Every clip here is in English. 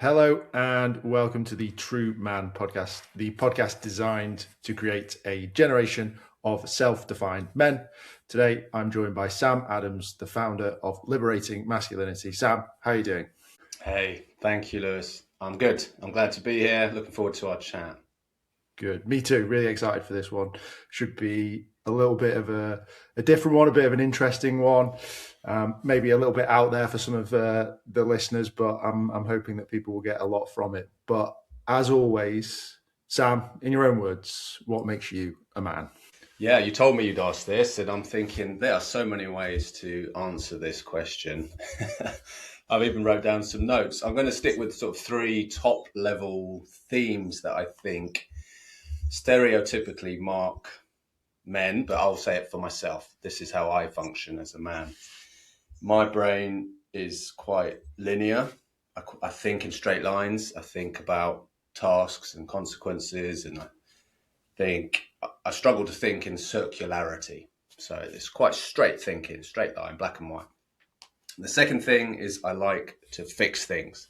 Hello and welcome to the True Man podcast, the podcast designed to create a generation of self-defined men. Today, I'm joined by Sam Adams, the founder of Liberating Masculinity. Sam, how are you doing? Hey, thank you, Lewis. I'm good. I'm glad to be here. Looking forward to our chat. Good. Me too. Really excited for this one. Should be a little bit of a different one, a bit of an interesting one. Maybe a little bit out there for some of the listeners, but I'm hoping that people will get a lot from it. But as always, Sam, in your own words, what makes you a man? Yeah, you told me you'd ask this, and I'm thinking there are so many ways to answer this question. I've even wrote down some notes. I'm going to stick with sort of three top level themes that I think stereotypically mark men, but I'll say it for myself. This is how I function as a man. My brain is quite linear. I think in straight lines. I think about tasks and consequences, and I struggle to think in circularity. So it's quite straight thinking, straight line, black and white. The second thing is I like to fix things.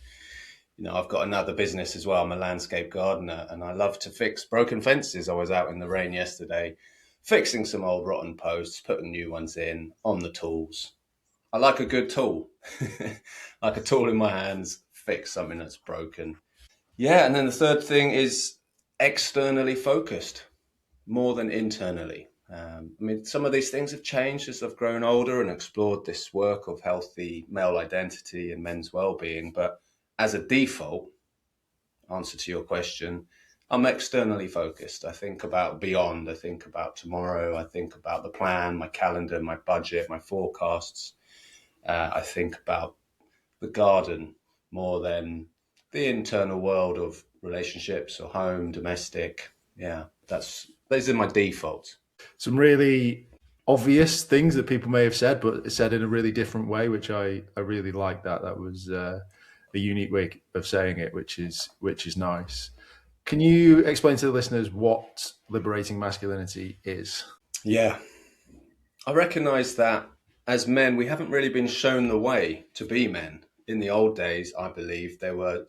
I've got another business as well. I'm a landscape gardener and I love to fix broken fences. I was out in the rain yesterday, fixing some old rotten posts, putting new ones in on the tools. I like a good tool, like a tool in my hands, fix something that's broken. Yeah, and then the third thing is externally focused more than internally. Some of these things have changed as I've grown older and explored this work of healthy male identity and men's well-being. But as a default, answer to your question, I'm externally focused. I think about beyond. I think about tomorrow. I think about the plan, my calendar, my budget, my forecasts. I think about the garden more than the internal world of relationships or home, domestic. Yeah, those are my defaults. Some really obvious things that people may have said, but said in a really different way, which I really like that. That was a unique way of saying it, which is nice. Can you explain to the listeners what liberating masculinity is? Yeah, I recognize that as men, we haven't really been shown the way to be men. In the old days, I believe there were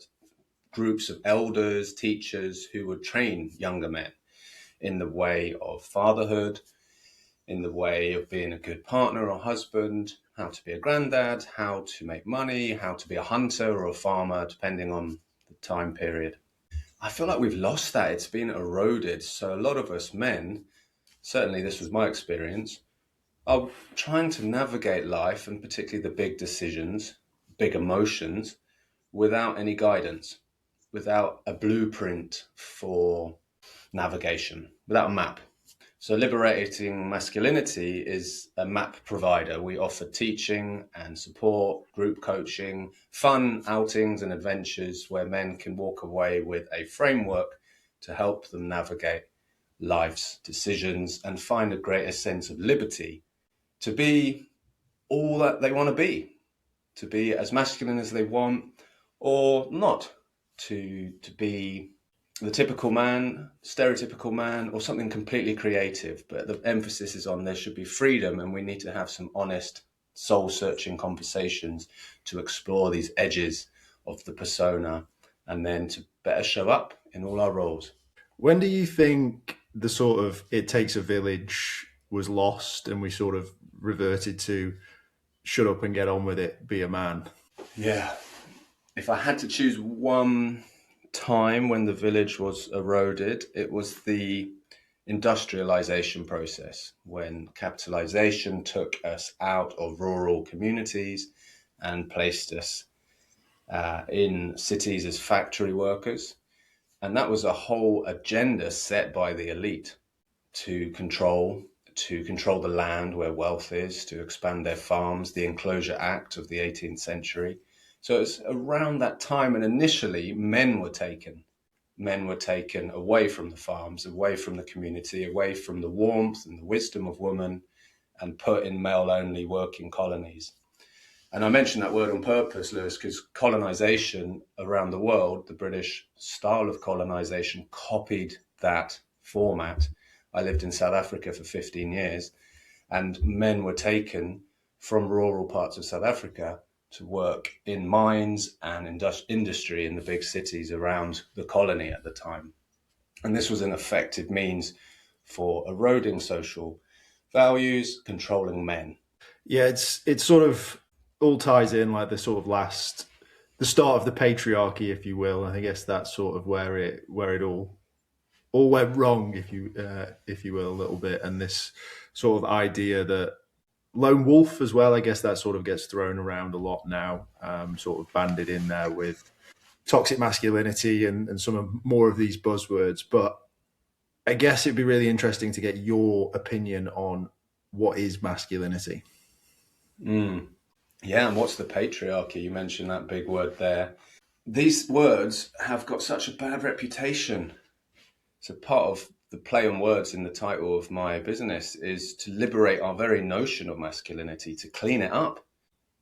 groups of elders, teachers who would train younger men in the way of fatherhood, in the way of being a good partner or husband, how to be a granddad, how to make money, how to be a hunter or a farmer, depending on the time period. I feel like we've lost that. It's been eroded. So a lot of us men, certainly this was my experience, are trying to navigate life and particularly the big decisions, big emotions, without any guidance, without a blueprint for navigation, without a map. So Liberating Masculinity is a map provider. We offer teaching and support, group coaching, fun outings and adventures where men can walk away with a framework to help them navigate life's decisions and find a greater sense of liberty to be all that they want to be as masculine as they want or not, to be the typical man, stereotypical man, or something completely creative. But the emphasis is on there should be freedom, and we need to have some honest, soul-searching conversations to explore these edges of the persona and then to better show up in all our roles. When do you think the sort of it takes a village was lost and we sort of reverted to shut up and get on with it, be a man? Yeah. If I had to choose one time when the village was eroded, it was the industrialization process, when capitalization took us out of rural communities and placed us in cities as factory workers. And that was a whole agenda set by the elite to control the land where wealth is, to expand their farms, the Enclosure Act of the 18th century. So it's around that time, and initially men were taken away from the farms, away from the community, away from the warmth and the wisdom of woman, and put in male-only working colonies. And I mention that word on purpose, Lewis, because colonization around the world, the British style of colonization, copied that format. I lived in South Africa for 15 years, and men were taken from rural parts of South Africa to work in mines and industry in the big cities around the colony at the time. And this was an effective means for eroding social values, controlling men. Yeah, it's sort of all ties in like the start of the patriarchy, if you will. I guess that's sort of where it all went wrong, if you will, a little bit. And this sort of idea that lone wolf as well, I guess that sort of gets thrown around a lot now, sort of banded in there with toxic masculinity and some of more of these buzzwords. But I guess it'd be really interesting to get your opinion on what is masculinity. Mm. Yeah, and what's the patriarchy? You mentioned that big word there. These words have got such a bad reputation. So part of the play on words in the title of my business is to liberate our very notion of masculinity, to clean it up.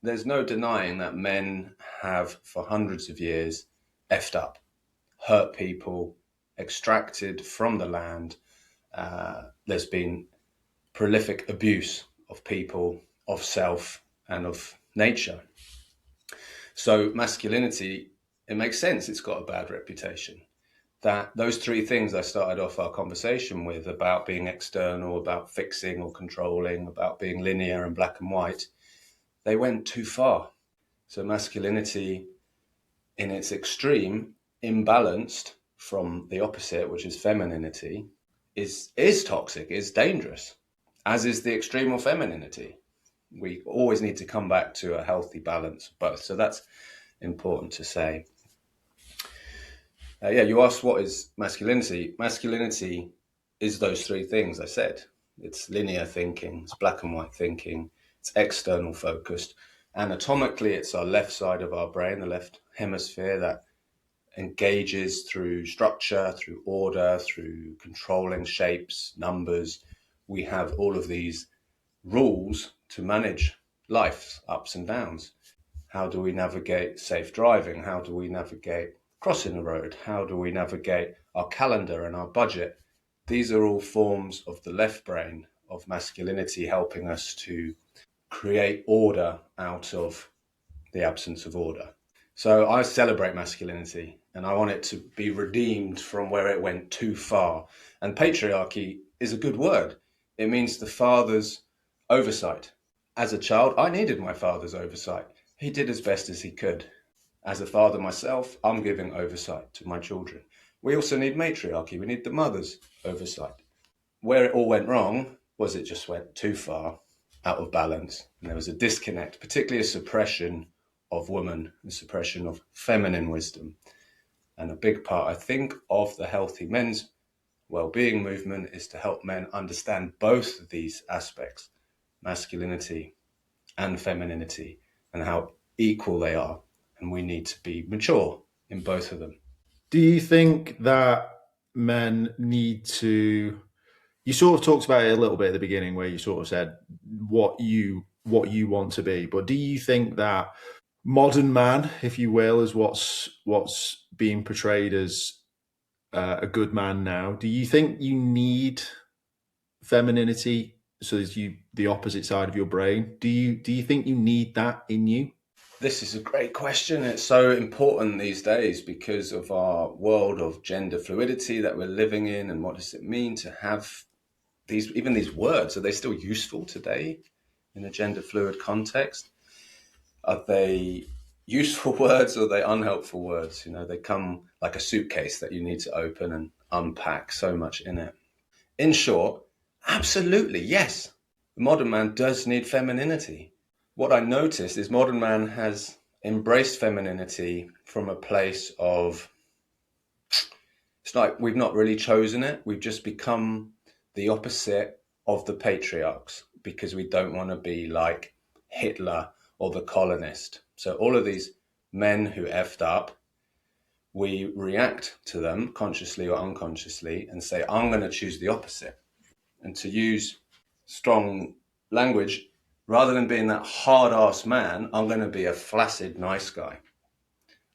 There's no denying that men have, for hundreds of years, effed up, hurt people, extracted from the land. There's been prolific abuse of people, of self, and of nature. So masculinity, it makes sense it's got a bad reputation. That those three things I started off our conversation with, about being external, about fixing or controlling, about being linear and black and white, they went too far. So masculinity in its extreme, imbalanced from the opposite, which is femininity, is toxic, is dangerous, as is the extreme of femininity. We always need to come back to a healthy balance of both. So that's important to say. You asked what is masculinity. Masculinity is those three things I said. It's linear thinking, it's black and white thinking, it's external focused. Anatomically, it's our left side of our brain, the left hemisphere, that engages through structure, through order, through controlling shapes, numbers. We have all of these rules to manage life's ups and downs. How do we navigate safe driving? How do we navigate crossing the road? How do we navigate our calendar and our budget? These are all forms of the left brain of masculinity, helping us to create order out of the absence of order. So I celebrate masculinity and I want it to be redeemed from where it went too far. And patriarchy is a good word. It means the father's oversight. As a child, I needed my father's oversight. He did as best as he could. As a father myself, I'm giving oversight to my children. We also need matriarchy. We need the mother's oversight. Where it all went wrong was it just went too far, out of balance. And there was a disconnect, particularly a suppression of woman, a suppression of feminine wisdom. And a big part, I think, of the healthy men's well-being movement is to help men understand both of these aspects, masculinity and femininity, and how equal they are. And we need to be mature in both of them. Do you think that men need to? You sort of talked about it a little bit at the beginning, where you sort of said what you want to be, but do you think that modern man, if you will, is what's being portrayed as a good man now? Do you think you need femininity, so as the opposite side of your brain? Do you think you need that in you? This is a great question. It's so important these days because of our world of gender fluidity that we're living in, and what does it mean to have these words? Are they still useful today in a gender fluid context? Are they useful words or are they unhelpful words? You know, they come like a suitcase that you need to open and unpack, so much in it. In short, absolutely, yes. The modern man does need femininity. What I noticed is modern man has embraced femininity from a place of, it's like we've not really chosen it. We've just become the opposite of the patriarchs because we don't want to be like Hitler or the colonist. So all of these men who effed up, we react to them consciously or unconsciously and say, I'm going to choose the opposite. And to use strong language, rather than being that hard-ass man, I'm going to be a flaccid, nice guy.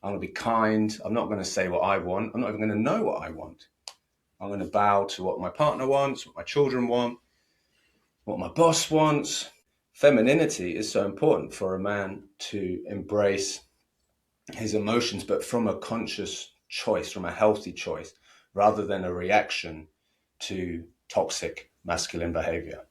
I'm going to be kind. I'm not going to say what I want. I'm not even going to know what I want. I'm going to bow to what my partner wants, what my children want, what my boss wants. femininity is so important for a man to embrace his emotions, but from a conscious choice, from a healthy choice, rather than a reaction to toxic masculine behavior.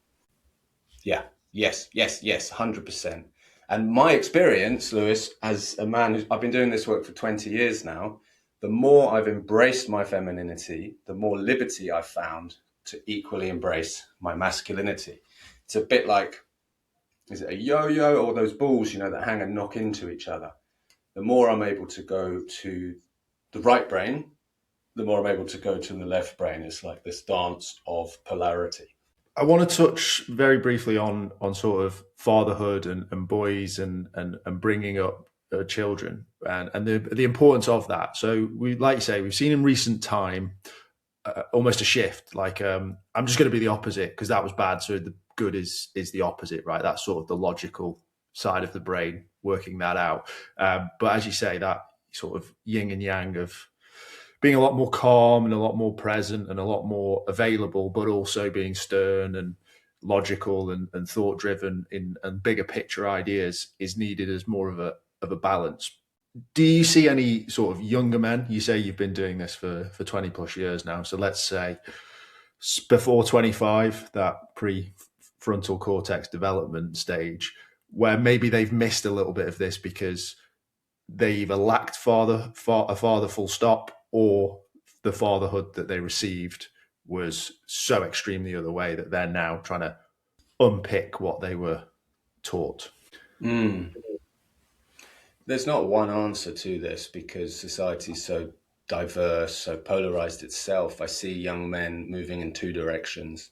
Yeah, yes, 100%. And my experience, Lewis, as a man who's, I've been doing this work for 20 years now, the more I've embraced my femininity, the more liberty I've found to equally embrace my masculinity. It's a bit like, is it a yo-yo or those balls, that hang and knock into each other? The more I'm able to go to the right brain, the more I'm able to go to the left brain. It's like this dance of polarity. I want to touch very briefly on sort of fatherhood and boys and bringing up children and the importance of that. So we, like you say, we've seen in recent time almost a shift. Like I'm just going to be the opposite because that was bad. So the good is the opposite, right? That's sort of the logical side of the brain working that out. But as you say, that sort of yin and yang of being a lot more calm and a lot more present and a lot more available, but also being stern and logical and thought driven in and bigger picture ideas is needed as more of a balance. Do you see any sort of younger men? You say you've been doing this for 20 plus years now. So let's say before 25, that prefrontal cortex development stage, where maybe they've missed a little bit of this because they either lacked a father full stop, or the fatherhood that they received was so extreme the other way that they're now trying to unpick what they were taught. Mm. There's not one answer to this because society is so diverse, so polarized itself. I see young men moving in two directions.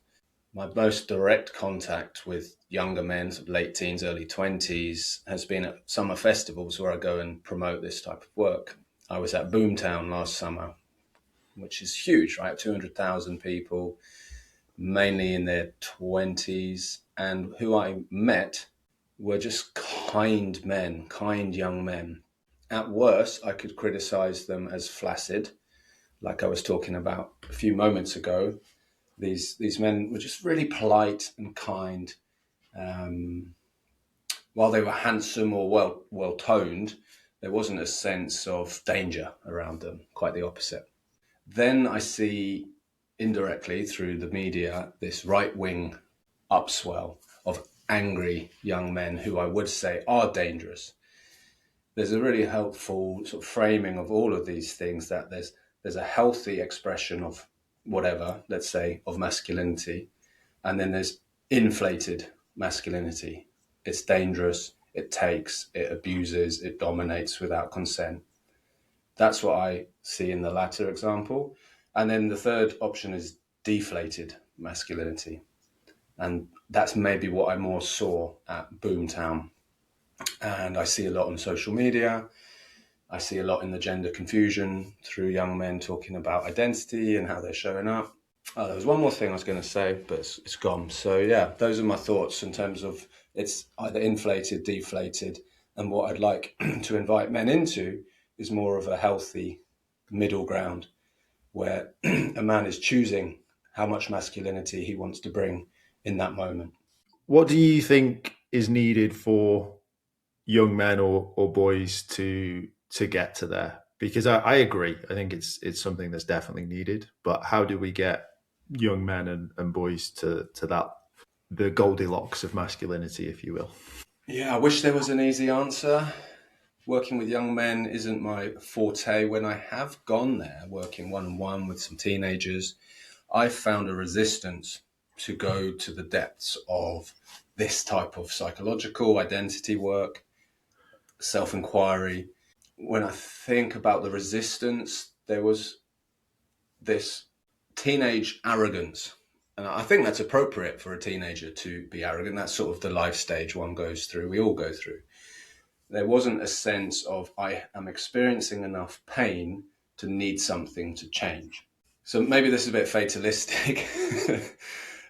My most direct contact with younger men, sort of late teens, early 20s, has been at summer festivals where I go and promote this type of work. I was at Boomtown last summer, which is huge, right? 200,000 people, mainly in their 20s. And who I met were just kind men, kind young men. At worst, I could criticize them as flaccid, like I was talking about a few moments ago. These men were just really polite and kind. Um, while they were handsome or well toned, there wasn't a sense of danger around them. Quite the opposite. Then I see indirectly through the media this right wing upswell of angry young men who I would say are dangerous. There's a really helpful sort of framing of all of these things, that there's a healthy expression of whatever, let's say, of masculinity, and then there's inflated masculinity. It's dangerous, it takes, it abuses, it dominates without consent. That's what I see in the latter example. And then the third option is deflated masculinity. And that's maybe what I more saw at Boomtown. And I see a lot on social media. I see a lot in the gender confusion through young men talking about identity and how they're showing up. Oh, there was one more thing I was going to say, but it's gone. So yeah, those are my thoughts in terms of it's either inflated, deflated, and what I'd like to invite men into is more of a healthy middle ground where a man is choosing how much masculinity he wants to bring in that moment. What do you think is needed for young men or boys to get to there? Because I agree. I think it's something that's definitely needed. But how do we get young men and boys to that, the Goldilocks of masculinity, if you will? Yeah, I wish there was an easy answer. Working with young men isn't my forte. When I have gone there, working one-on-one with some teenagers, I've found a resistance to go to the depths of this type of psychological identity work, self-inquiry. When I think about the resistance, there was this teenage arrogance. And I think that's appropriate for a teenager to be arrogant. That's sort of the life stage one goes through, we all go through. There wasn't a sense of, I am experiencing enough pain to need something to change. So maybe this is a bit fatalistic,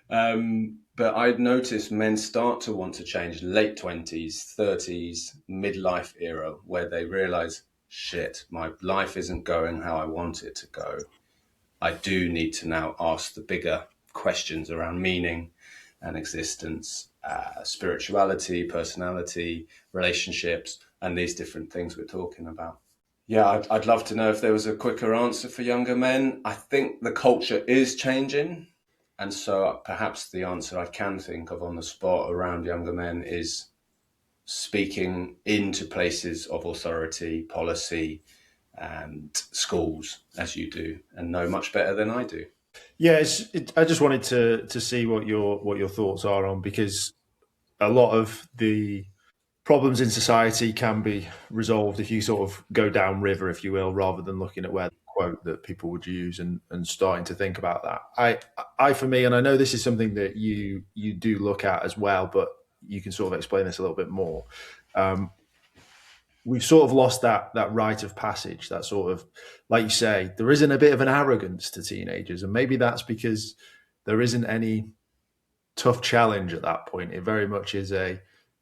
but I'd noticed men start to want to change late 20s, 30s, midlife era, where they realize, shit, my life isn't going how I want it to go. I do need to now ask the bigger questions around meaning and existence. spirituality, personality, relationships, and these different things we're talking about. Yeah, I'd love to know if there was a quicker answer for younger men. I think the culture is changing. And so perhaps the answer I can think of on the spot around younger men is speaking into places of authority, policy, and schools, as you do, and know much better than I do. Yeah, I just wanted to see what your thoughts are on, because a lot of the problems in society can be resolved if you sort of go downriver, if you will, rather than looking at where the quote that people would use and starting to think about that. For me, and I know this is something that you do look at as well, but you can sort of explain this a little bit more. Um, we've sort of lost that rite of passage, that sort of, like you say, there isn't a bit of an arrogance to teenagers, and maybe that's because there isn't any tough challenge at that point. It very much is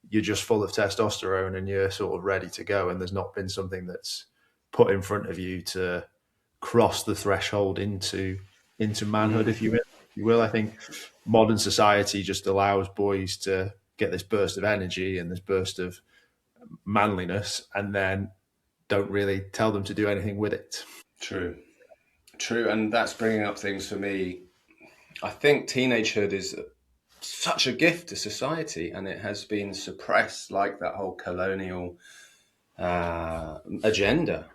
you're just full of testosterone and you're sort of ready to go, and there's not been something that's put in front of you to cross the threshold into manhood, Mm, if you will. I think modern society just allows boys to get this burst of energy and this burst of manliness, and then don't really tell them to do anything with it. true, true. And that's bringing up things for me. I think teenagehood is such a gift to society, and it has been suppressed like that whole colonial agenda.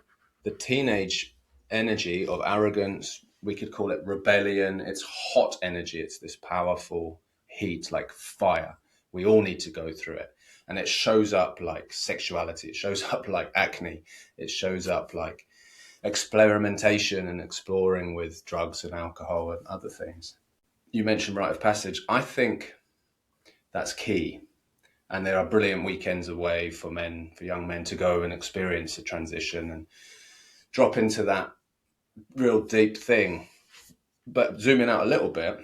The teenage energy of arrogance, we could call it rebellion. It's hot energy. It's this powerful heat, like fire. We all need to go through it. And it shows up like sexuality. It shows up like acne. It shows up like experimentation and exploring with drugs and alcohol and other things. You mentioned rite of passage. I think that's key. And there are brilliant weekends away for men, for young men to go and experience a transition and drop into that real deep thing. But zooming out a little bit,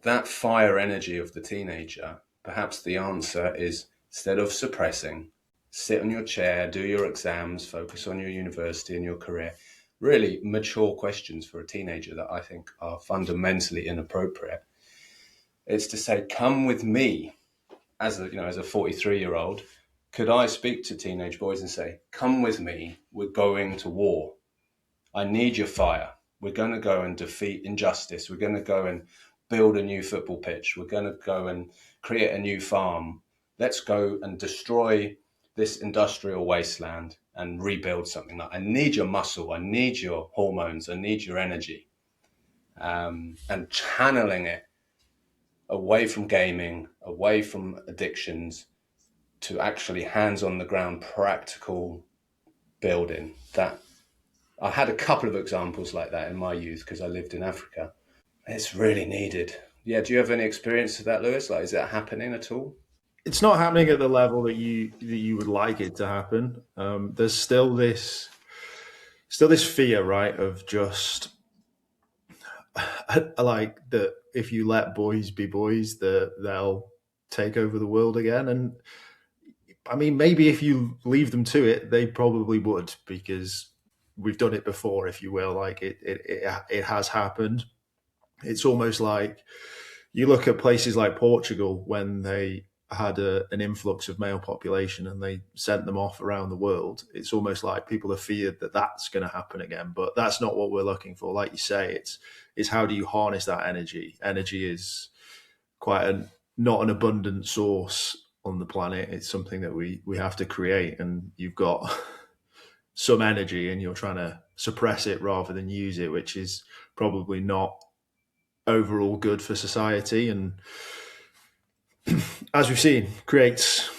that fire energy of the teenager, perhaps the answer is, instead of suppressing, sit on your chair, do your exams, focus on your university and your career. Really mature questions for a teenager that I think are fundamentally inappropriate. It's to say, come with me. As a 43-year-old, could I speak to teenage boys and say, come with me, we're going to war. I need your fire. We're going to go and defeat injustice. We're going to go and build a new football pitch. We're going to go and create a new farm. Let's go and destroy this industrial wasteland and rebuild something. Like, I need your muscle. I need your hormones. I need your energy. And channeling it away from gaming, away from addictions, to actually hands on the ground, practical building. That I had a couple of examples like that in my youth because I lived in Africa. It's really needed. Yeah, do you have any experience of that, Lewis? Like, is that happening at all? It's not happening at the level that you would like it to happen. There's still this fear, right, of just like that if you let boys be boys, that they'll take over the world again. And I mean, maybe if you leave them to it, they probably would, because we've done it before, if you will. Like it has happened. It's almost like you look at places like Portugal when they had an influx of male population and they sent them off around the world. It's almost like people have feared that that's going to happen again, but that's not what we're looking for. Like you say, it's how do you harness that energy? Energy is quite not an abundant source on the planet. It's something that we have to create, and you've got some energy and you're trying to suppress it rather than use it, which is probably not overall good for society. And as we've seen, creates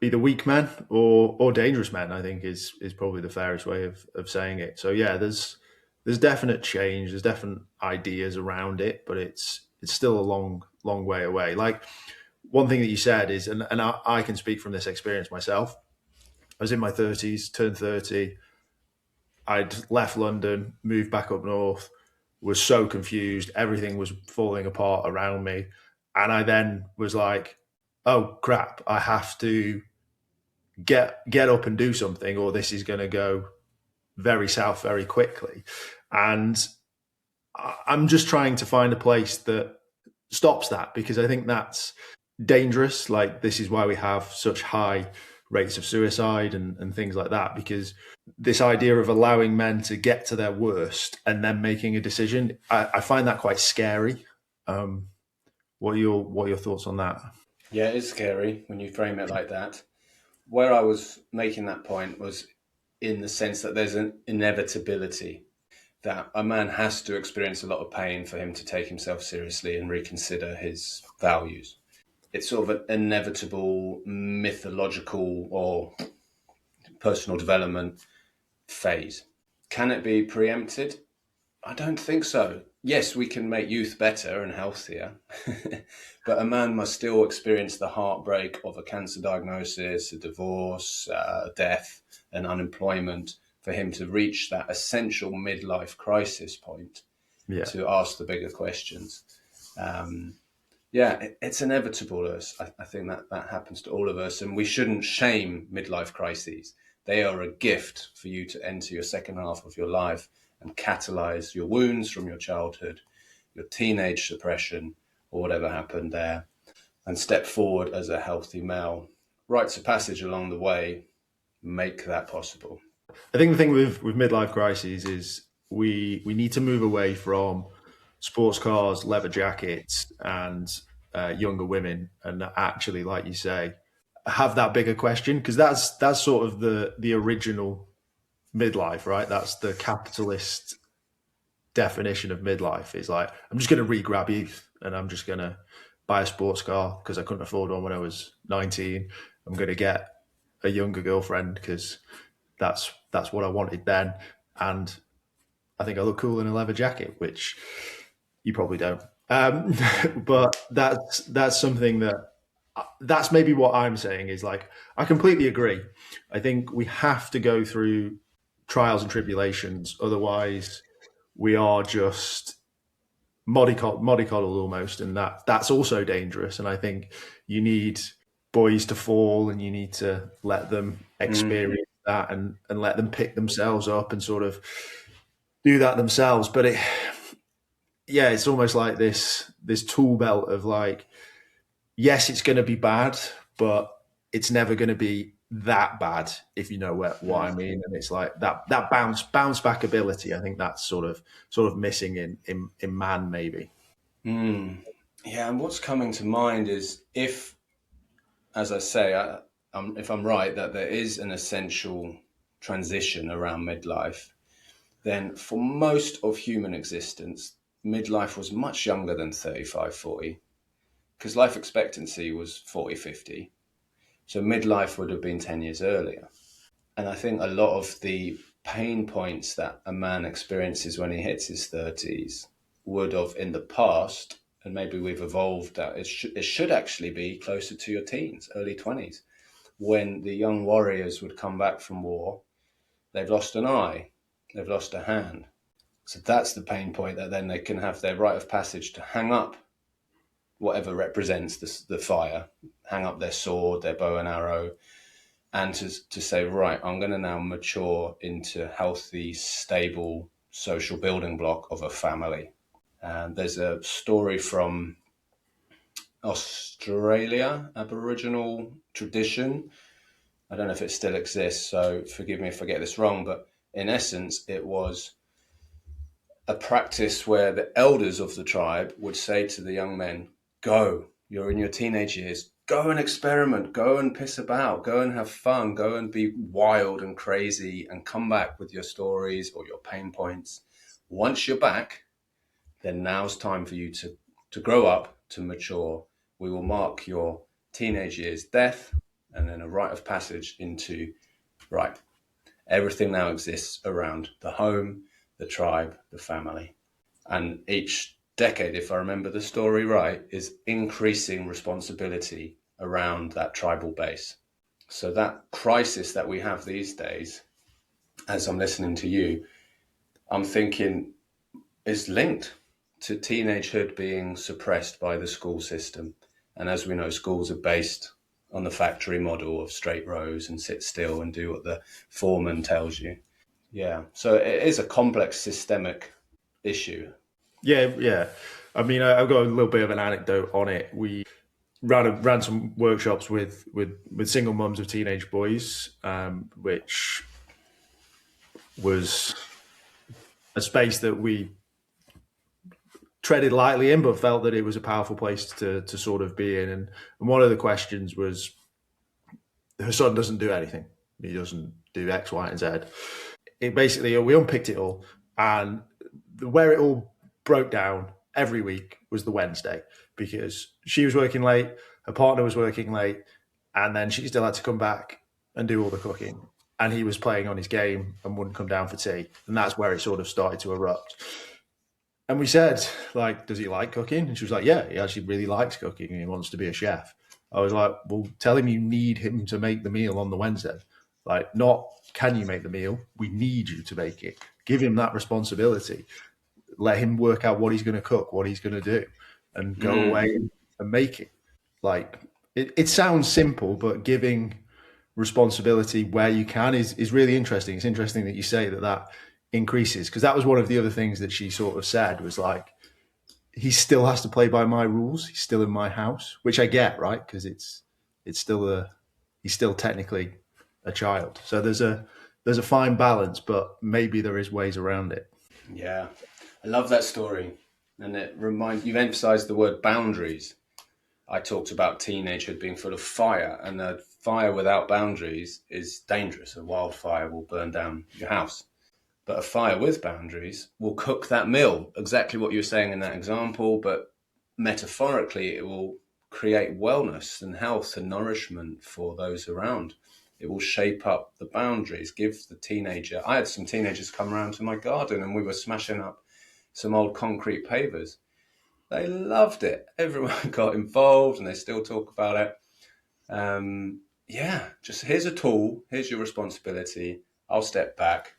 either weak men or dangerous men, I think is probably the fairest way of saying it. So yeah, there's definite change, there's definite ideas around it, but it's still a long way away. Like one thing that you said is, and I can speak from this experience myself. I was in my 30s, turned 30. I'd left London, moved back up north, was so confused. Everything was falling apart around me. And I then was like, oh crap, I have to get up and do something, or this is going to go very south very quickly. And I'm just trying to find a place that stops that, because I think that's dangerous. Like, this is why we have such high rates of suicide and things like that, because this idea of allowing men to get to their worst and then making a decision, I find that quite scary. Um, what are your thoughts on that? Yeah, it is scary when you frame it like that. Where I was making that point was in the sense that there's an inevitability that a man has to experience a lot of pain for him to take himself seriously and reconsider his values. It's sort of an inevitable mythological or personal development phase. Can it be preempted? I don't think so. Yes, we can make youth better and healthier, but a man must still experience the heartbreak of a cancer diagnosis, a divorce, death, and unemployment for him to reach that essential midlife crisis point Yeah. to ask the bigger questions. Um, yeah, it's inevitable. I think that happens to all of us, and we shouldn't shame midlife crises. They are a gift for you to enter your second half of your life and catalyze your wounds from your childhood, your teenage suppression, or whatever happened there, and step forward as a healthy male. Rites of passage along the way make that possible. I think the thing with midlife crises is we need to move away from sports cars, leather jackets, and younger women, and actually, like you say, have that bigger question, because that's sort of the original midlife, right? That's the capitalist definition of midlife. Is like, I'm just going to re-grab youth, and I'm just going to buy a sports car because I couldn't afford one when I was 19. I'm going to get a younger girlfriend because that's what I wanted then, and I think I look cool in a leather jacket, which you probably don't. But that's something that's maybe what I'm saying is, like, I completely agree. I think we have to go through trials and tribulations, otherwise we are just mollycoddled almost, and that's also dangerous. And I think you need boys to fall, and you need to let them experience that, and let them pick themselves up and sort of do that themselves. But yeah, it's almost like this tool belt of, like, yes, it's going to be bad, but it's never going to be that bad, if you know what I mean. And it's like that bounce back ability. I think that's sort of missing in man, maybe. Mm. Yeah, and what's coming to mind is if, as I say, if I'm right, that there is an essential transition around midlife, then for most of human existence, midlife was much younger than 35, 40, because life expectancy was 40, 50. So midlife would have been 10 years earlier. And I think a lot of the pain points that a man experiences when he hits his 30s would have in the past, and maybe we've evolved that it should actually be closer to your teens, early 20s, when the young warriors would come back from war. They've lost an eye, they've lost a hand. So that's the pain point, that then they can have their rite of passage to hang up whatever represents the fire, hang up their sword, their bow and arrow, and to say, right, I'm going to now mature into healthy, stable social building block of a family. And there's a story from Australia, Aboriginal tradition. I don't know if it still exists, so forgive me if I get this wrong, but in essence, it was a practice where the elders of the tribe would say to the young men, go, you're in your teenage years, go and experiment, go and piss about, go and have fun, go and be wild and crazy, and come back with your stories or your pain points. Once you're back, then now's time for you to grow up, to mature. We will mark your teenage years' death, and then a rite of passage into, right, everything now exists around the home, the tribe, the family. And each decade, if I remember the story right, is increasing responsibility around that tribal base. So that crisis that we have these days, as I'm listening to you, I'm thinking is linked to teenagehood being suppressed by the school system. And as we know, schools are based on the factory model of straight rows and sit still and do what the foreman tells you. Yeah. So it is a complex systemic issue. Yeah, yeah. I mean, I've got a little bit of an anecdote on it. ran some workshops with single mums of teenage boys, which was a space that we treaded lightly in, but felt that it was a powerful place to sort of be in. And one of the questions was, her son doesn't do anything. He doesn't do X, Y, and Z. It basically, we unpicked it all, and where it all broke down every week was the Wednesday, because she was working late, her partner was working late, and then she still had to come back and do all the cooking. And he was playing on his game and wouldn't come down for tea. And that's where it sort of started to erupt. And we said, like, does he like cooking? And she was like, yeah, he actually really likes cooking and he wants to be a chef. I was like, well, tell him you need him to make the meal on the Wednesday. Like, not can you make the meal? We need you to make it. Give him that responsibility. Let him work out what he's going to cook, what he's going to do, and go away and make it. Like, it sounds simple, but giving responsibility where you can is really interesting. It's interesting that you say that increases, because that was one of the other things that she sort of said was like, he still has to play by my rules. He's still in my house, which I get, right? Because it's still he's still technically a child. So there's a fine balance, but maybe there is ways around it. Yeah, I love that story, and you've emphasised the word boundaries. I talked about teenagehood being full of fire, and a fire without boundaries is dangerous. A wildfire will burn down your house. But a fire with boundaries will cook that meal, exactly what you were saying in that example, but metaphorically, it will create wellness and health and nourishment for those around. It will shape up the boundaries, give the teenager. I had some teenagers come around to my garden and we were smashing up some old concrete pavers. They loved it. Everyone got involved and they still talk about it. Just here's a tool, here's your responsibility. I'll step back.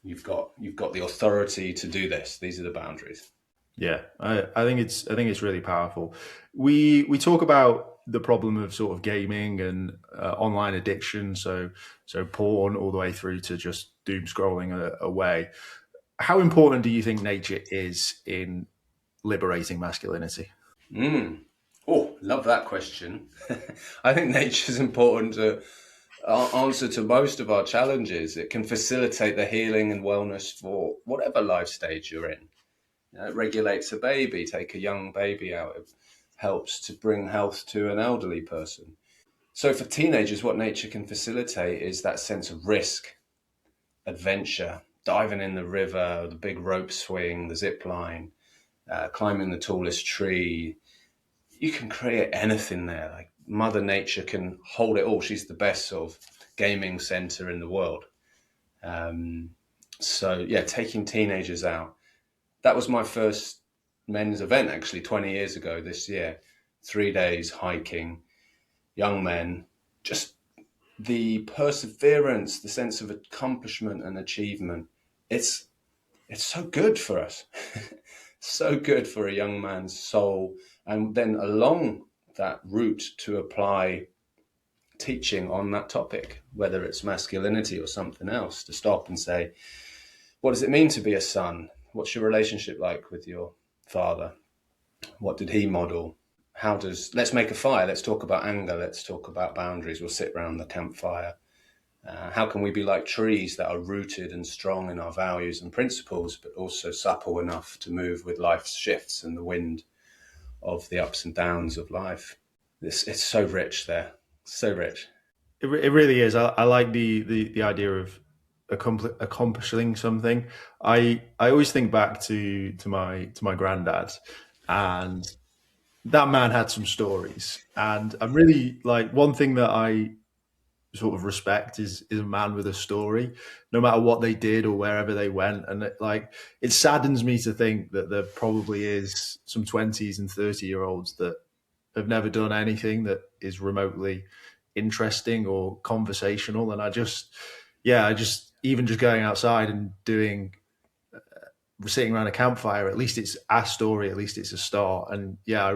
You've got the authority to do this. These are the boundaries. Yeah, I think it's really powerful. We talk about the problem of sort of gaming and online addiction, so porn all the way through to just doom scrolling away. How important do you think nature is in liberating masculinity? Oh, love that question. I think nature is important to answer to most of our challenges. It can facilitate the healing and wellness for whatever life stage you're in. It regulates a baby, take a young baby out. It helps to bring health to an elderly person. So for teenagers, what nature can facilitate is that sense of risk, adventure, diving in the river, the big rope swing, the zip line, climbing the tallest tree. You can create anything there. Like Mother Nature can hold it all. She's the best sort of gaming center in the world. Taking teenagers out. That was my first men's event, actually, 20 years ago this year. 3 days hiking, young men, just the perseverance, the sense of accomplishment and achievement. It's so good for us. So good for a young man's soul. And then along that route to apply teaching on that topic, whether it's masculinity or something else, to stop and say, what does it mean to be a son? What's your relationship like with your father? What did he model? Let's make a fire. Let's talk about anger. Let's talk about boundaries. We'll sit around the campfire. How can we be like trees that are rooted and strong in our values and principles, but also supple enough to move with life's shifts and the wind of the ups and downs of life? It's so rich there. So rich. It really is. I like the idea of accomplishing something. I always think back to my granddad, and that man had some stories. And I'm really like, one thing that I sort of respect is a man with a story, no matter what they did or wherever they went. And it saddens me to think that there probably is some 20s and 30-year-olds that have never done anything that is remotely interesting or conversational. And I just even just going outside and sitting around a campfire, at least it's a story, at least it's a start. And yeah,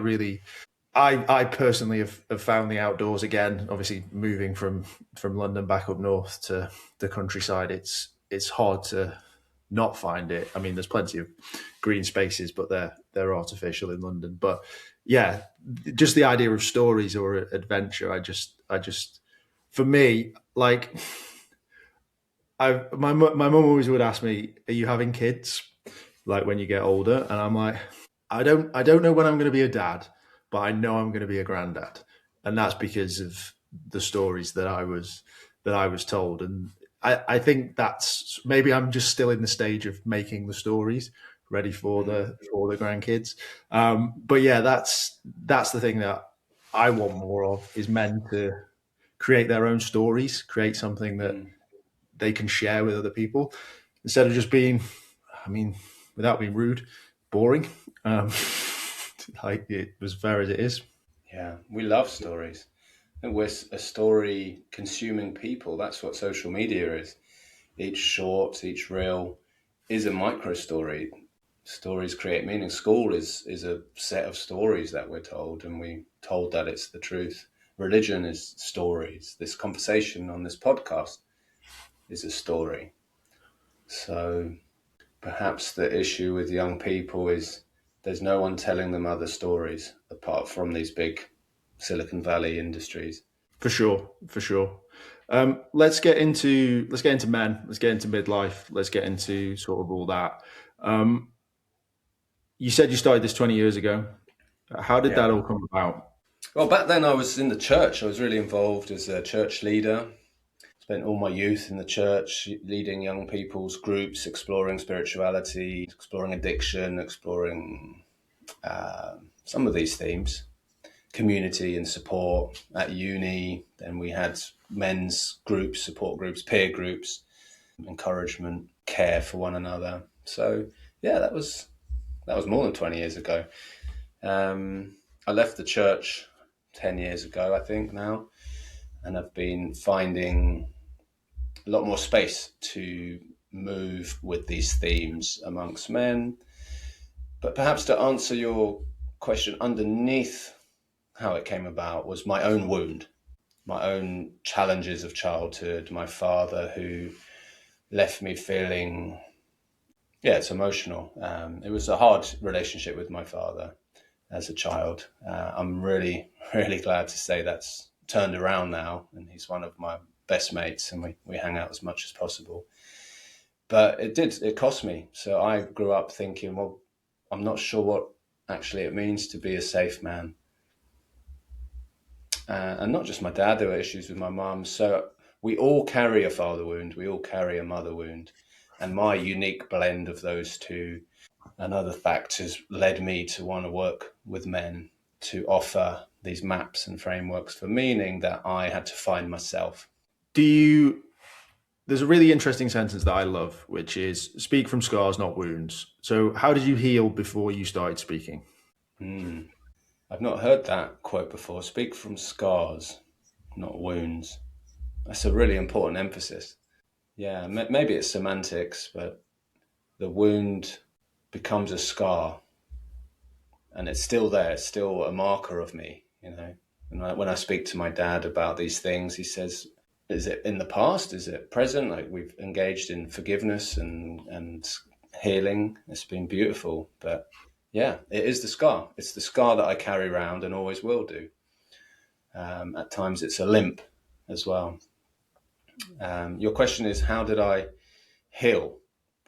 I personally have found the outdoors again. Obviously, moving from London back up north to the countryside, it's hard to not find it. I mean, there's plenty of green spaces, but they're artificial in London. But yeah, just the idea of stories or adventure, I just for me, like my mum always would ask me, "Are you having kids?" Like when you get older, and I'm like, I don't know when I'm going to be a dad, but I know I'm going to be a granddad, and that's because of the stories that I was told, and I think that's maybe I'm just still in the stage of making the stories ready for the grandkids. But yeah, that's the thing that I want more of is men to create their own stories, create something that Mm. they can share with other people instead of just being, I mean, without being rude, boring. Um, like it was fair as it is. Yeah, we love stories. And we're a story consuming people. That's what social media is. Each short, each reel is a micro story. Stories create meaning. School is a set of stories that we're told, and we told that it's the truth. Religion is stories. This conversation on this podcast is a story. So perhaps the issue with young people is there's no one telling them other stories apart from these big Silicon Valley industries. For sure, for sure. Let's get into men. Let's get into midlife. Let's get into sort of all that. Um, you said you started this 20 years ago. How did Yeah. that all come about? Well, back then I was in the church. I was really involved as a church leader. Spent all my youth in the church, leading young people's groups, exploring spirituality, exploring addiction, exploring some of these themes, community and support at uni. Then we had men's groups, support groups, peer groups, encouragement, care for one another. So yeah, that was more than 20 years ago. I left the church 10 years ago, I think now, and I've been finding a lot more space to move with these themes amongst men. But perhaps to answer your question, underneath how it came about was my own wound, my own challenges of childhood, my father who left me feeling, yeah, it's emotional. It was a hard relationship with my father as a child. I'm really, really glad to say that's turned around now, and he's one of my best mates, and we hang out as much as possible. But it cost me. So I grew up thinking, well, I'm not sure what actually it means to be a safe man. And not just my dad, there were issues with my mum. So we all carry a father wound, we all carry a mother wound. And my unique blend of those two and other factors led me to want to work with men to offer these maps and frameworks for meaning that I had to find myself. Do you? There's a really interesting sentence that I love, which is "Speak from scars, not wounds." So, how did you heal before you started speaking? Hmm. I've not heard that quote before. Speak from scars, not wounds. That's a really important emphasis. Yeah, maybe it's semantics, but the wound becomes a scar and it's still there. It's still a marker of me, you know. And when I speak to my dad about these things, he says, is it in the past? Is it present? Like we've engaged in forgiveness and healing. It's been beautiful. But yeah, it is the scar. It's the scar that I carry around and always will do. At times it's a limp as well. Your question is, how did I heal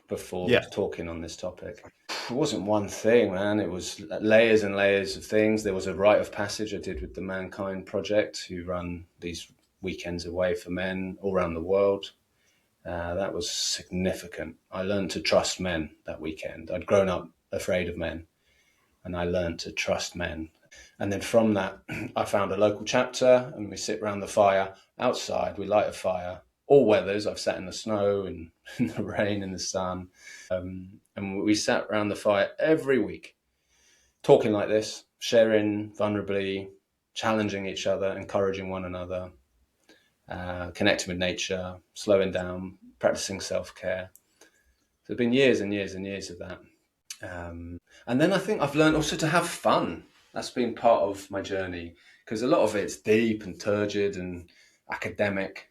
before Yeah, talking on this topic? It wasn't one thing, man. It was layers and layers of things. There was a rite of passage I did with the Mankind Project, who run these weekends away for men all around the world. That was significant. I learned to trust men that weekend. I'd grown up afraid of men, and I learned to trust men. And then from that, I found a local chapter, and we sit around the fire outside. We light a fire, all weathers. I've sat in the snow and in the rain, in the sun. And we sat around the fire every week, talking like this, sharing vulnerably, challenging each other, encouraging one another, connecting with nature, slowing down, practicing self-care. So it's been years and years and years of that. And then I think I've learned also to have fun. That's been part of my journey because a lot of it's deep and turgid and academic,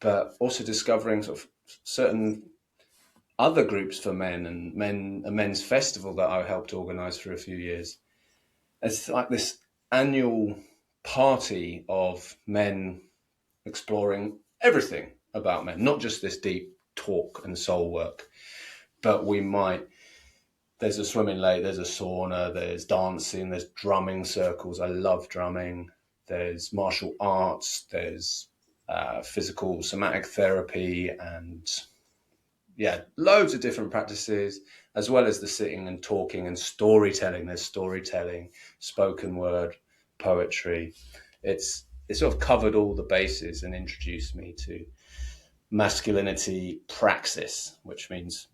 but also discovering sort of certain other groups for men, and a men's festival that I helped organise for a few years. It's like this annual party of men exploring everything about men, not just this deep talk and soul work, but there's a swimming lake, there's a sauna, there's dancing, there's drumming circles. I love drumming. There's martial arts, there's physical somatic therapy, and yeah, loads of different practices, as well as the sitting and talking and storytelling. There's storytelling, spoken word, poetry. It sort of covered all the bases and introduced me to masculinity praxis, which means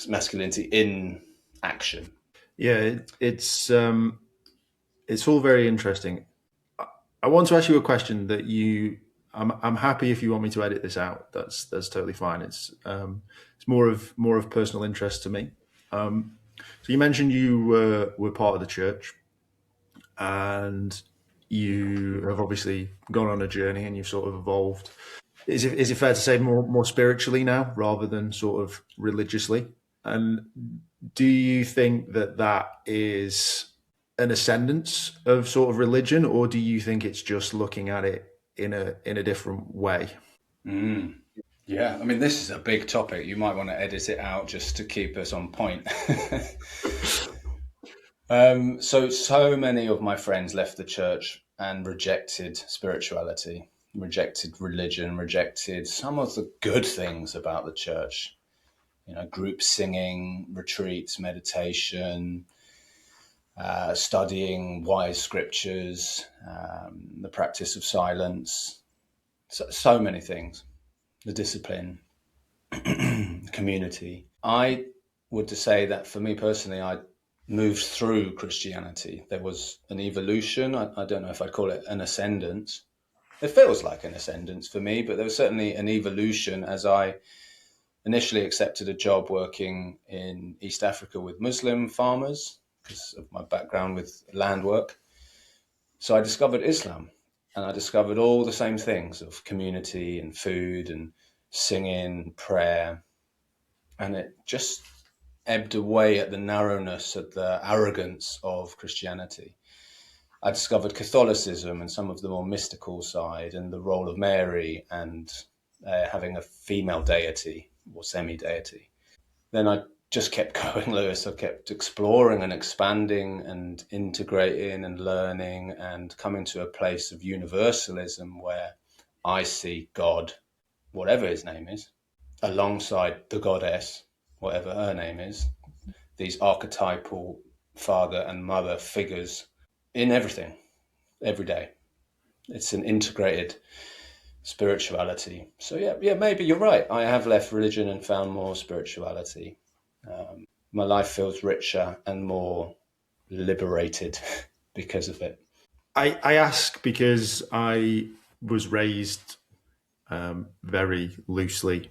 masculinity in action. Yeah, it's all very interesting. I want to ask you a question that you. I'm happy if you want me to edit this out. That's totally fine. It's more of personal interest to me. So you mentioned you were part of the church, and you have obviously gone on a journey, and you've sort of evolved. Is it fair to say more spiritually now rather than sort of religiously? And do you think that is an ascendance of sort of religion, or do you think it's just looking at it in a different way? Mm. Yeah, I mean, this is a big topic. You might want to edit it out just to keep us on point. So many of my friends left the church and rejected spirituality, rejected religion, rejected some of the good things about the church. Group singing, retreats, meditation, studying wise scriptures, the practice of silence, so many things, the discipline, community. I would say that for me personally, I moved through Christianity. There was an evolution. I don't know if I'd call it an ascendance. It feels like an ascendance for me, but there was certainly an evolution as I initially accepted a job working in East Africa with Muslim farmers because of my background with land work. So I discovered Islam, and I discovered all the same things of community and food and singing, prayer, and it just ebbed away at the narrowness, at the arrogance of Christianity. I discovered Catholicism and some of the more mystical side and the role of Mary and having a female deity or semi-deity. Then I just kept going, Lewis. I kept exploring and expanding and integrating and learning and coming to a place of universalism where I see God, whatever his name is, alongside the goddess, whatever her name is, these archetypal father and mother figures in everything, every day. It's an integrated spirituality. So yeah, maybe you're right. I have left religion and found more spirituality. My life feels richer and more liberated because of it. I ask because I was raised very loosely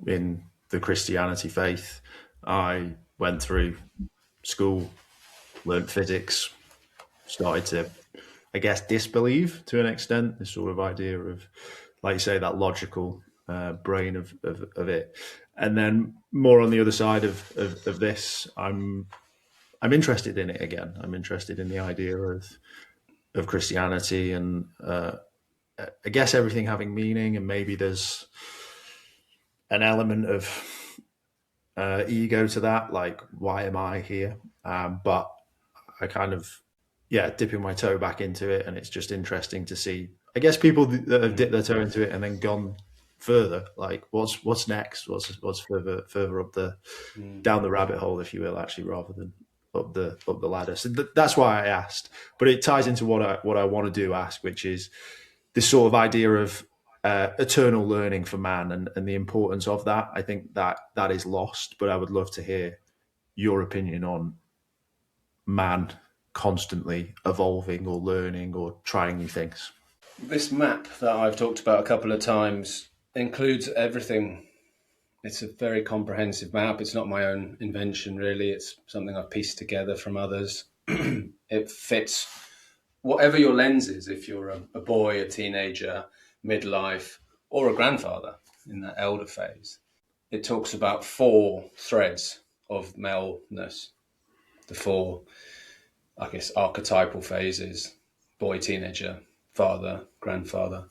in the Christianity faith. I went through school, learned physics, started to, I guess, disbelieve to an extent this sort of idea of, like you say, that logical brain of it. And then more on the other side of this, I'm interested in it again. I'm interested in the idea of Christianity and I guess everything having meaning, and maybe there's an element of ego to that, like why am I here? But I kind of dipping my toe back into it, and it's just interesting to see. I guess people that have dipped their toe into it and then gone further, like what's next? What's further up the down the rabbit hole, if you will, actually, rather than up the ladder. So that's why I asked. But it ties into what I want to do ask, which is this sort of idea of eternal learning for man and the importance of that. I think that is lost, but I would love to hear your opinion on man constantly evolving or learning or trying new things. This map that I've talked about a couple of times includes everything. It's a very comprehensive map. It's not my own invention, really. It's something I've pieced together from others. It fits whatever your lens is, if you're a boy, a teenager, midlife, or a grandfather in that elder phase. it talks about 4 threads of maleness, the 4, I guess, archetypal phases: boy, teenager, father, grandfather.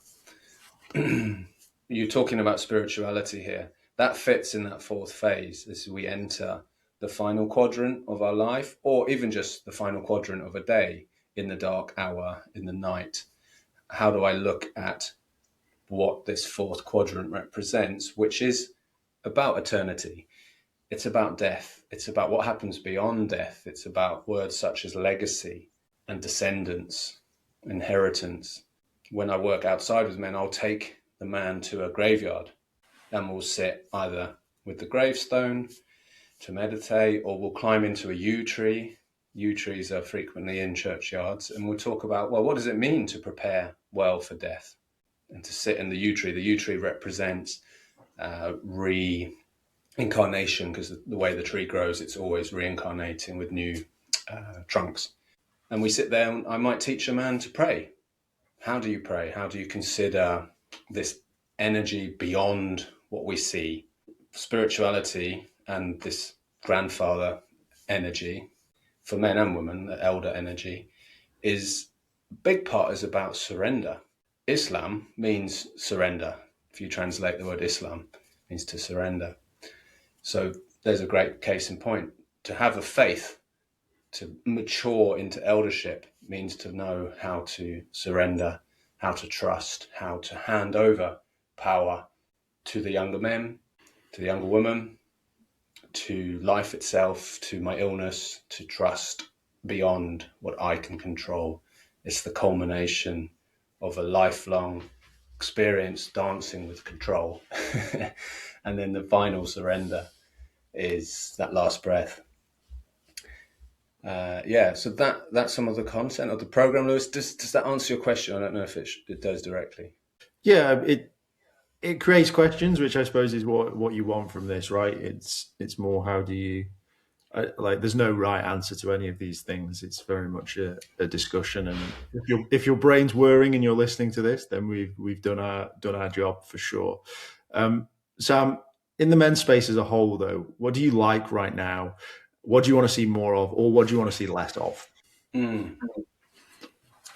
You're talking about spirituality here. That fits in that 4th phase as we enter the final quadrant of our life, or even just the final quadrant of a day, in the dark hour, in the night. How do I look at what this 4th quadrant represents, which is about eternity? It's about death. It's about what happens beyond death. It's about words such as legacy and descendants, inheritance. When I work outside with men, I'll take the man to a graveyard and we'll sit either with the gravestone to meditate, or we'll climb into a yew tree. Yew trees are frequently in churchyards, and we'll talk about, well, what does it mean to prepare well for death? And to sit in the yew tree. The yew tree represents reincarnation, because the way the tree grows, it's always reincarnating with new trunks. And we sit there, and I might teach a man to pray. How do you pray? How do you consider this energy beyond what we see? Spirituality and this grandfather energy, for men and women, the elder energy, is a big part is about surrender. Islam means surrender. If you translate the word Islam, it means to surrender. So there's a great case in point. To have a faith, to mature into eldership, means to know how to surrender, how to trust, how to hand over power to the younger men, to the younger woman, to life itself, to my illness, to trust beyond what I can control. It's the culmination of a lifelong experience dancing with control. And then the final surrender is that last breath. So that's some of the content of the program. Lewis, does that answer your question? I don't know if it does directly. Yeah, it creates questions, which I suppose is what you want from this, right? It's more, how do you there's no right answer to any of these things. It's very much a discussion, and if your brain's whirring and you're listening to this, then we've done our job for sure. Sam, in the men's space as a whole, though, what do you like right now? What do you want to see more of, or what do you want to see less of?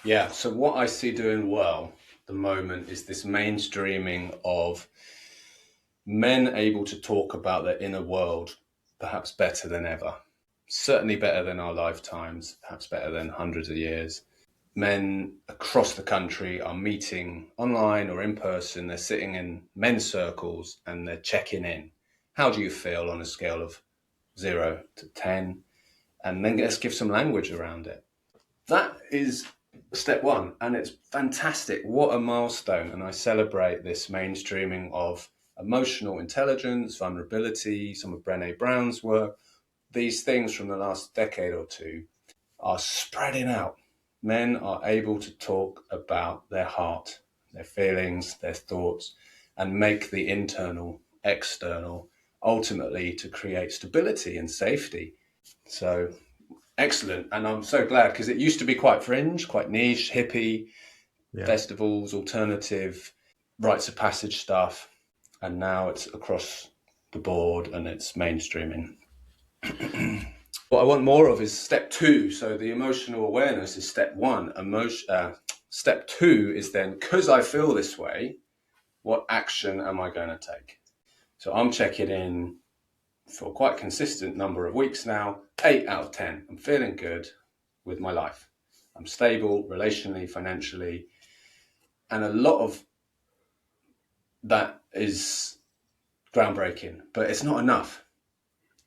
Yeah, so what I see doing well at the moment is this mainstreaming of men able to talk about their inner world perhaps better than ever. Certainly better than our lifetimes, perhaps better than hundreds of years. Men across the country are meeting online or in person. They're sitting in men's circles and they're checking in. How do you feel on a scale of 0 to 10? And then let's give some language around it. That is step 1, and it's fantastic. What a milestone. And I celebrate this mainstreaming of emotional intelligence, vulnerability, some of Brené Brown's work. These things from the last decade or two are spreading out. Men are able to talk about their heart, their feelings, their thoughts, and make the internal external, ultimately to create stability and safety. So excellent. And I'm so glad, because it used to be quite fringe, quite niche, hippie, festivals, alternative, rites of passage stuff. And now it's across the board and it's mainstreaming. What I want more of is step 2. So the emotional awareness is step 1. Step 2 is then, because I feel this way, what action am I going to take? So I'm checking in for quite a consistent number of weeks now. 8 out of 10. I'm feeling good with my life. I'm stable relationally, financially. And a lot of that is groundbreaking, but it's not enough,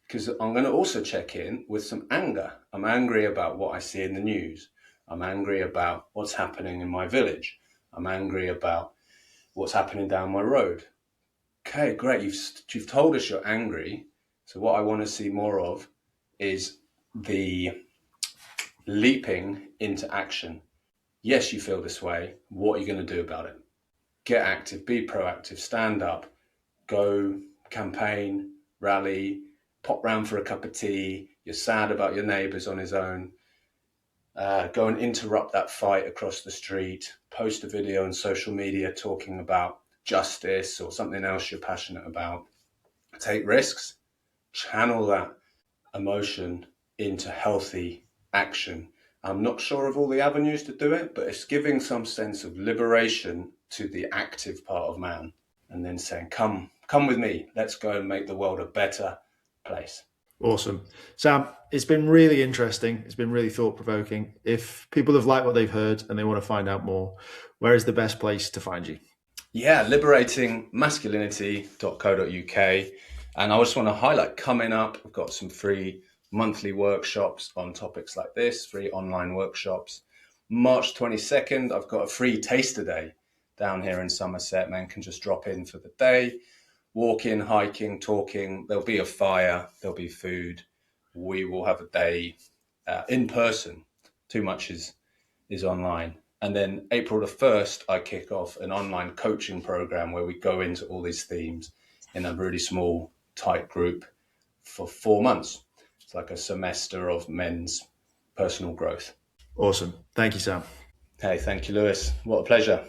because I'm going to also check in with some anger. I'm angry about what I see in the news. I'm angry about what's happening in my village. I'm angry about what's happening down my road. Okay, great. You've told us you're angry. So what I want to see more of is the leaping into action. Yes, you feel this way. What are you going to do about it? Get active, be proactive, stand up, go campaign, rally, pop round for a cup of tea. You're sad about your neighbours on his own. Go and interrupt that fight across the street. Post a video on social media talking about justice or something else you're passionate about. take risks, channel that emotion into healthy action. I'm not sure of all the avenues to do it, but it's giving some sense of liberation to the active part of man, and then saying, come with me. Let's go and make the world a better place. Awesome. Sam, it's been really interesting. It's been really thought provoking. If people have liked what they've heard and they want to find out more, where is the best place to find you? Yeah, liberatingmasculinity.co.uk. And I just want to highlight coming up, I've got some free monthly workshops on topics like this, free online workshops. March 22nd, I've got a free taster day down here in Somerset. Men can just drop in for the day, walking, hiking, talking. There'll be a fire, there'll be food. We will have a day in person. Too much is online. And then April the 1st, I kick off an online coaching program where we go into all these themes in a really small, tight group for 4 months. It's like a semester of men's personal growth. Awesome. Thank you, Sam. Hey, thank you, Lewis. What a pleasure.